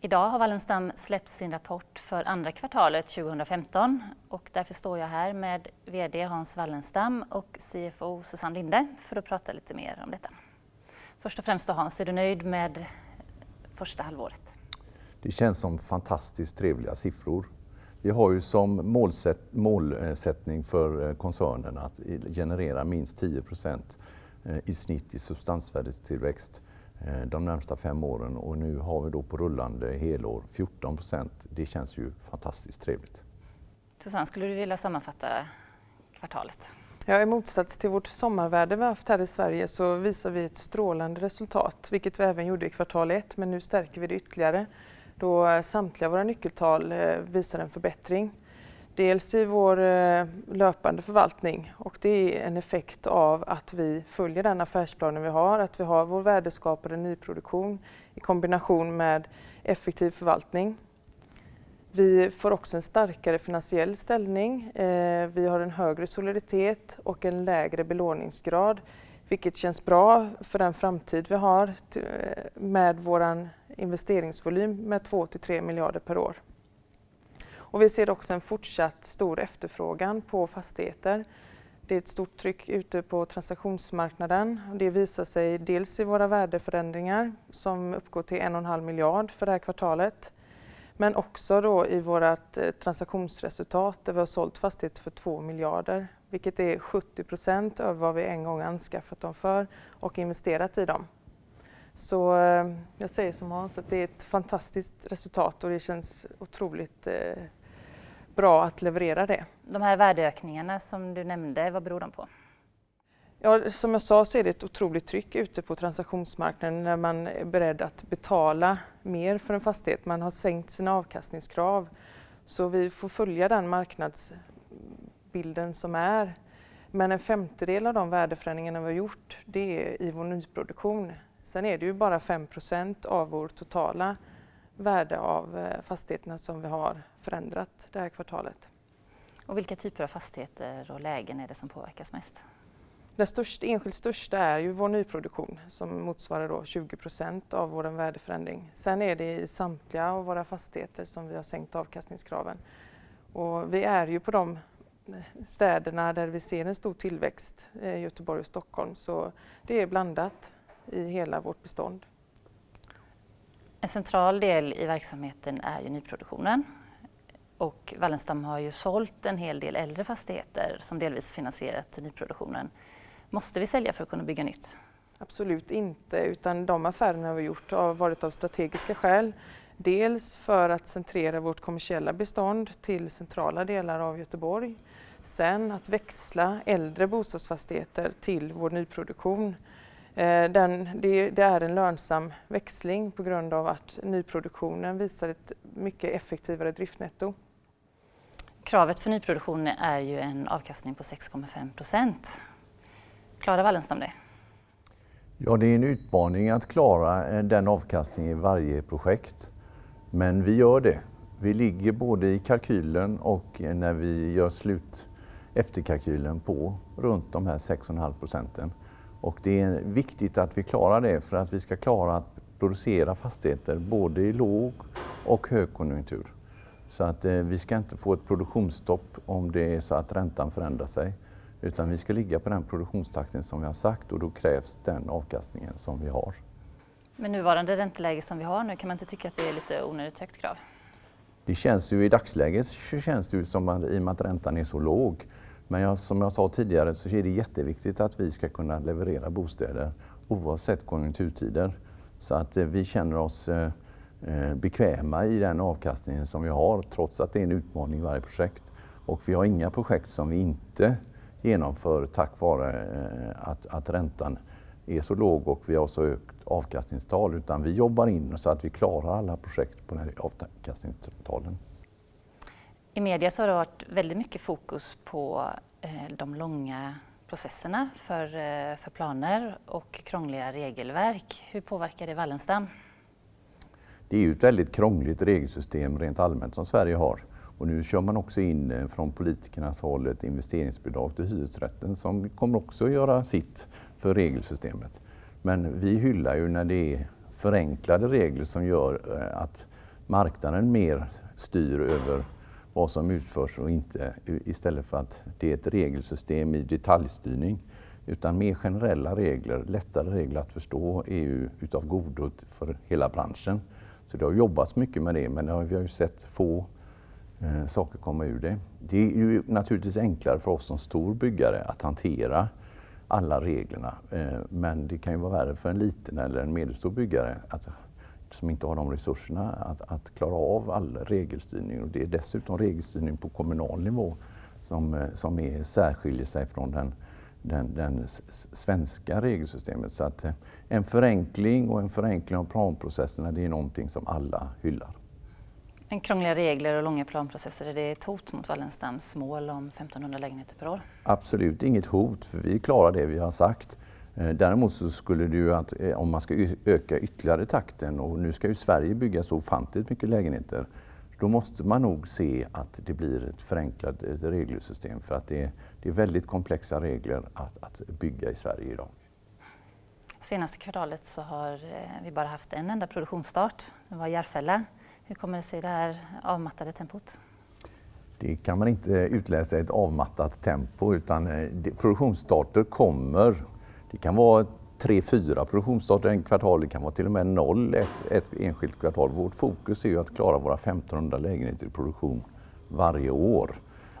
Idag har Wallenstam släppt sin rapport för andra kvartalet 2015 och därför står jag här med VD Hans Wallenstam och CFO Susanne Linde för att prata lite mer om detta. Först och främst då Hans, är du nöjd med första halvåret? Det känns som fantastiskt trevliga siffror. Vi har ju som målsättning för koncernen att generera minst 10% i snitt i substansvärdestillväxt de närmsta 5 åren och nu har vi då på rullande helår 14%. Det känns ju fantastiskt trevligt. Susanne, skulle du vilja sammanfatta kvartalet? Ja, i motsats till vårt sommarvärde vi har haft här i Sverige så visar vi ett strålande resultat, vilket vi även gjorde i kvartal 1, men nu stärker vi det ytterligare då samtliga våra nyckeltal visar en förbättring. Dels i vår löpande förvaltning och det är en effekt av att vi följer den affärsplanen vi har, att vi har vår värdeskapade nyproduktion i kombination med effektiv förvaltning. Vi får också en starkare finansiell ställning, vi har en högre soliditet och en lägre belåningsgrad, vilket känns bra för den framtid vi har med vår investeringsvolym med 2-3 miljarder per år. Och vi ser också en fortsatt stor efterfrågan på fastigheter. Det är ett stort tryck ute på transaktionsmarknaden. Det visar sig dels i våra värdeförändringar som uppgår till 1,5 miljard för det här kvartalet. Men också då i vårt transaktionsresultat där vi har sålt fastigheter för 2 miljarder. Vilket är 70% över vad vi en gång anskaffat dem för och investerat i dem. Så jag säger som Hans att det är ett fantastiskt resultat och det känns otroligt bra att leverera det. De här värdeökningarna som du nämnde, vad beror de på? Ja, som jag sa så är det ett otroligt tryck ute på transaktionsmarknaden när man är beredd att betala mer för en fastighet. Man har sänkt sina avkastningskrav så vi får följa den marknadsbilden som är. Men 1/5 av de värdeförändringarna vi har gjort det är i vår nyproduktion. Sen är det ju bara 5% av vår totala värde av fastigheterna som vi har förändrat det här kvartalet. Och vilka typer av fastigheter och lägen är det som påverkas mest? Den enskilt största är ju vår nyproduktion som motsvarar då 20% av vår värdeförändring. Sen är det i samtliga av våra fastigheter som vi har sänkt avkastningskraven. Och vi är ju på de städerna där vi ser en stor tillväxt, Göteborg och Stockholm, så det är blandat i hela vårt bestånd. En central del i verksamheten är ju nyproduktionen och Wallenstam har ju sålt en hel del äldre fastigheter som delvis finansierat nyproduktionen. Måste vi sälja för att kunna bygga nytt? Absolut inte, utan de affärerna vi gjort har varit av strategiska skäl. Dels för att centrera vårt kommersiella bestånd till centrala delar av Göteborg. Sen att växla äldre bostadsfastigheter till vår nyproduktion. Det är en lönsam växling på grund av att nyproduktionen visar ett mycket effektivare driftnetto. Kravet för nyproduktion är ju en avkastning på 6,5%. Klarar Wallenstam det? Ja, det är en utmaning att klara den avkastningen i varje projekt. Men vi gör det. Vi ligger både i kalkylen och när vi gör slut efterkalkylen på runt de här 6,5%. Och det är viktigt att vi klarar det för att vi ska klara att producera fastigheter både i låg- och högkonjunktur. Så att vi ska inte få ett produktionsstopp om det är så att räntan förändrar sig. Utan vi ska ligga på den produktionstakten som vi har sagt och då krävs den avkastningen som vi har. Med nuvarande ränteläge som vi har nu kan man inte tycka att det är lite onödigt högt krav? Det känns ju i dagsläget känns det som att, i och med att räntan är så låg. Men som jag sa tidigare så är det jätteviktigt att vi ska kunna leverera bostäder oavsett konjunkturtider. Så att vi känner oss bekväma i den avkastningen som vi har trots att det är en utmaning i varje projekt. Och vi har inga projekt som vi inte genomför tack vare att räntan är så låg och vi har så högt avkastningstal, utan vi jobbar in så att vi klarar alla projekt på den här avkastningstalen. I media så har det varit väldigt mycket fokus på de långa processerna för planer och krångliga regelverk. Hur påverkar det Wallenstam? Det är ju ett väldigt krångligt regelsystem rent allmänt som Sverige har. Och nu kör man också in från politikernas håll ett investeringsbidrag till hyresrätten som kommer också att göra sitt för regelsystemet. Men vi hyllar ju när det är förenklade regler som gör att marknaden mer styr över vad som utförs och inte, istället för att det är ett regelsystem i detaljstyrning, utan mer generella regler, lättare regler att förstå EU utav godo för hela branschen. Så det har jobbats mycket med det, men vi har ju sett få saker komma ur det. Det är ju naturligtvis enklare för oss som stor byggare att hantera alla reglerna, men det kan ju vara värre för en liten eller en medelstor byggare som inte har de resurserna att klara av all regelstyrning. Och det är dessutom regelstyrning på kommunal nivå som särskiljer sig från den svenska regelsystemet. Så att en förenkling av planprocesserna, det är någonting som alla hyllar. En krångliga regler och långa planprocesser, är det ett hot mot Wallenstams mål om 1500 lägenheter per år? Absolut inget hot, för vi klarar det vi har sagt. Däremot så skulle det ju att om man ska öka ytterligare takten, och nu ska ju Sverige bygga så ofantligt mycket lägenheter, då måste man nog se att det blir ett förenklat regelsystem, för att det är väldigt komplexa regler att bygga i Sverige idag. Senaste kvartalet så har vi bara haft en enda produktionsstart, det var Järfälla. Hur kommer det sig, det här avmattade tempot? Det kan man inte utläsa ett avmattat tempo, utan produktionsstarter kommer. Det kan vara 3-4 produktionsstarter en kvartal, det kan vara till och med 0 ett enskilt kvartal. Vårt fokus är ju att klara våra 1500 lägenheter i produktion varje år.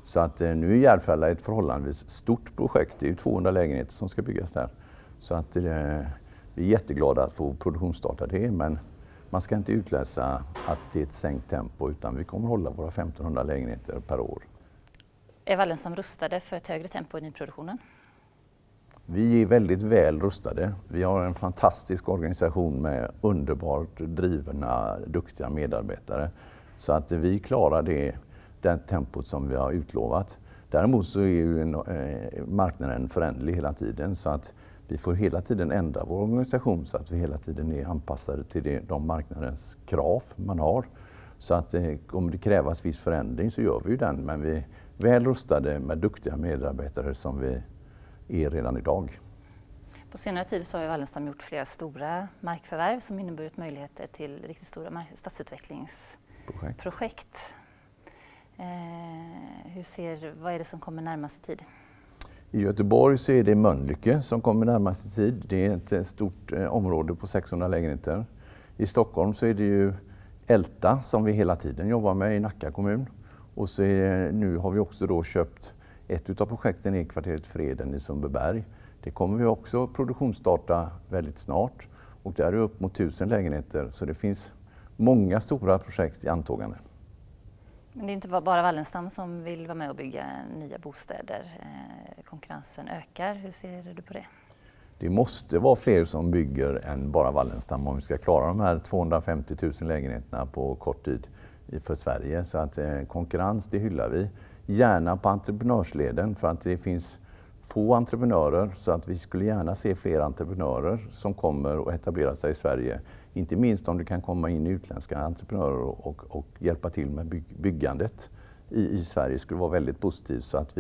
Så att nu är Järfälla ett förhållandevis stort projekt, det är ju 200 lägenheter som ska byggas där. Så att vi är jätteglada att få produktionsstarta det, men man ska inte utläsa att det är ett sänkt tempo, utan vi kommer hålla våra 1500 lägenheter per år. Är Wallenstam rustade för ett högre tempo i nyproduktionen? Vi är väldigt väl rustade. Vi har en fantastisk organisation med underbart drivna, duktiga medarbetare. Så att vi klarar det tempot som vi har utlovat. Däremot så är ju marknaden föränderlig hela tiden, så att vi får hela tiden ändra vår organisation så att vi hela tiden är anpassade till de marknadens krav man har. Så att om det krävas viss förändring så gör vi ju den, men vi är väl rustade med duktiga medarbetare som vi är redan idag. På senare tid så har Wallenstam gjort flera stora markförvärv som inneburit möjligheter till riktigt stora stadsutvecklingsprojekt. Vad är det som kommer närmaste tid? I Göteborg så är det Mölnlycke som kommer närmaste tid. Det är ett stort område på 600 lägenheter. I Stockholm så är det ju Älta som vi hela tiden jobbar med i Nacka kommun. Och så nu har vi också då köpt ett utav projekten i kvarteret Freden i Sundbyberg. Det kommer vi också produktionsstarta väldigt snart, och där är upp mot 1000 lägenheter, så det finns många stora projekt i antågande. Men det är inte bara Wallenstam som vill vara med och bygga nya bostäder. Konkurrensen ökar. Hur ser du på det? Det måste vara fler som bygger än bara Wallenstam om vi ska klara de här 250 000 lägenheterna på kort tid för Sverige. Så att konkurrens, det hyllar vi. Gärna på entreprenörsleden, för att det finns få entreprenörer, så att vi skulle gärna se fler entreprenörer som kommer och etablerar sig i Sverige. Inte minst om det kan komma in utländska entreprenörer och hjälpa till med byggandet i Sverige skulle vara väldigt positivt, så att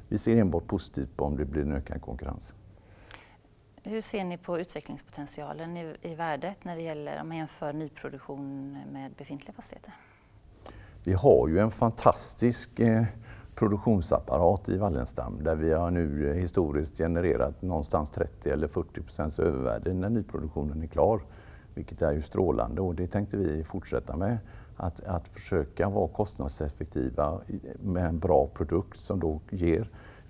vi ser enbart positivt på om det blir en ökad konkurrens. Hur ser ni på utvecklingspotentialen i värdet när det gäller om man jämför nyproduktion med befintliga fastigheter? Vi har ju en fantastisk produktionsapparat i Wallenstam där vi har nu historiskt genererat någonstans 30 eller 40% övervärde när nyproduktionen är klar, vilket är ju strålande, och det tänkte vi fortsätta med. Att försöka vara kostnadseffektiva med en bra produkt som då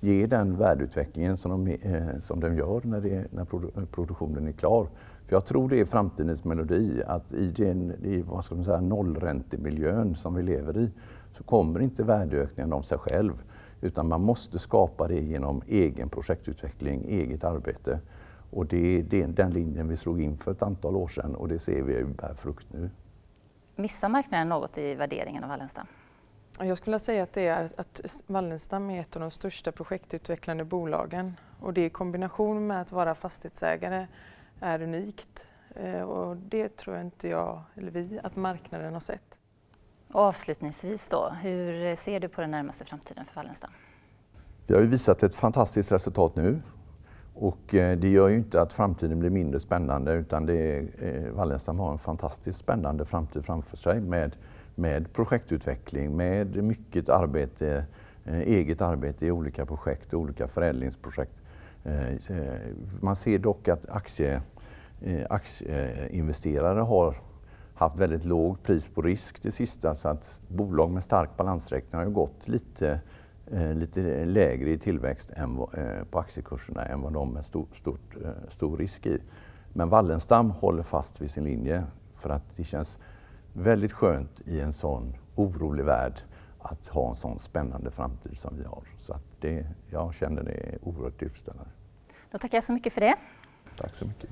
ger den värdeutvecklingen som de gör när produktionen är klar. För jag tror det är framtidens melodi, att i nollräntemiljön som vi lever i så kommer inte värdeökningen av sig själv, utan man måste skapa det genom egen projektutveckling, eget arbete. Och det är den linjen vi slog in för ett antal år sedan, och det ser vi ju bär frukt nu. Missar marknaden något i värderingen av Wallenstam? Jag skulle säga att det är att Wallenstam är ett av de största projektutvecklande bolagen, och det i kombination med att vara fastighetsägare är unikt, och det tror inte jag eller vi att marknaden har sett. Och avslutningsvis då, hur ser du på den närmaste framtiden för Wallenstam? Vi har ju visat ett fantastiskt resultat nu, Och det gör ju inte att framtiden blir mindre spännande, utan Wallenstam har en fantastiskt spännande framtid framför sig med projektutveckling, med mycket arbete, eget arbete i olika projekt och olika förädlingsprojekt. Man ser dock att aktieinvesterare har haft väldigt låg pris på risk det sista, så att bolag med stark balansräkning har ju gått lite lägre i tillväxt på aktiekurserna än vad de med stor risk i. Men Wallenstam håller fast vid sin linje för att det känns väldigt skönt i en sån orolig värld att ha en sån spännande framtid som vi har. Så att jag känner det oerhört tillfredsställande. Då tackar jag så mycket för det. Tack så mycket.